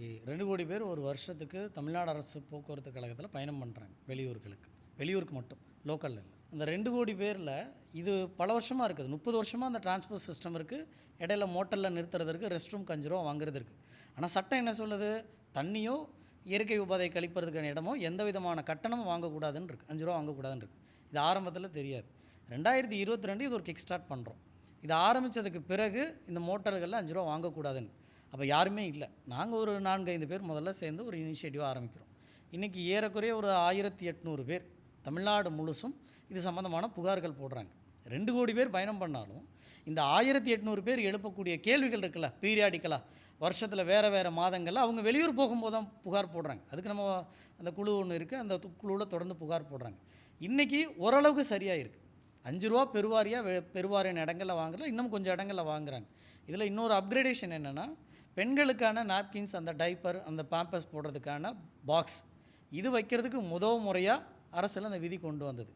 இன்றைக்கி 2 கோடி பேர் ஒரு வருஷத்துக்கு தமிழ்நாடு அரசு போக்குவரத்து கழகத்தில் பயணம் பண்ணுறாங்க வெளியூருக்கு மட்டும், லோக்கலில் இல்லை. அந்த 2 கோடி பேரில் இது பல வருஷமாக இருக்குது, 30 வருஷமாக அந்த டிரான்ஸ்போர்ட் சிஸ்டம் இருக்குது. இடையில மோட்டலில் நிறுத்துறதுக்கு ரெஸ்ட் ரூம் 5 ரூபா வாங்குறது இருக்குது. ஆனால் சட்டம் என்ன சொல்லுது, தண்ணியோ இயற்கை உபாதை கழிப்பதற்கான இடமோ எந்த விதமான கட்டணமும் வாங்கக்கூடாதுன்னு இருக்குது, 5 ரூபா வாங்கக்கூடாதுன்னு இருக்குது. இது ஆரம்பத்தில் தெரியாது. 2022 இது ஒரு கிக் ஸ்டார்ட் பண்ணுறோம். இது ஆரம்பித்ததுக்கு பிறகு இந்த மோட்டல்களில் 5 ரூபா வாங்கக்கூடாதுன்னு அப்போ யாருமே இல்லை. நாங்கள் ஒரு 4-5 பேர் முதல்ல சேர்ந்து ஒரு இனிஷியேட்டிவ் ஆரம்பிக்கிறோம். இன்றைக்கி ஏறக்குறைய ஒரு 1800 பேர் தமிழ்நாடு முழுசும் இது சம்மந்தமான புகார்கள் போடுறாங்க. 2 கோடி பேர் பயணம் பண்ணாலும் இந்த 1800 பேர் எழுப்பக்கூடிய கேள்விகள் இருக்குல்ல, பீரியாடிக்கலாக வருஷத்தில் வேறு மாதங்களில் அவங்க வெளியூர் போகும்போது தான் புகார் போடுறாங்க. அதுக்கு நம்ம அந்த குழு ஒன்று இருக்குது, அந்த குழுவில் தொடர்ந்து புகார் போடுறாங்க. இன்றைக்கி ஓரளவுக்கு சரியாக இருக்குது. 5 ரூபா பெருவாரியான இடங்களில் வாங்கல, இன்னும் கொஞ்சம் இடங்களில் வாங்குகிறாங்க. இதில் இன்னொரு அப்கிரேடேஷன் என்னென்னா, பெண்களுக்கான நாப்கின்ஸ், அந்த டைப்பர், அந்த பேம்பர்ஸ் போடுறதுக்கான பாக்ஸ் இது வைக்கிறதுக்கு முறையாக அரசில் அந்த விதி கொண்டு வந்தது.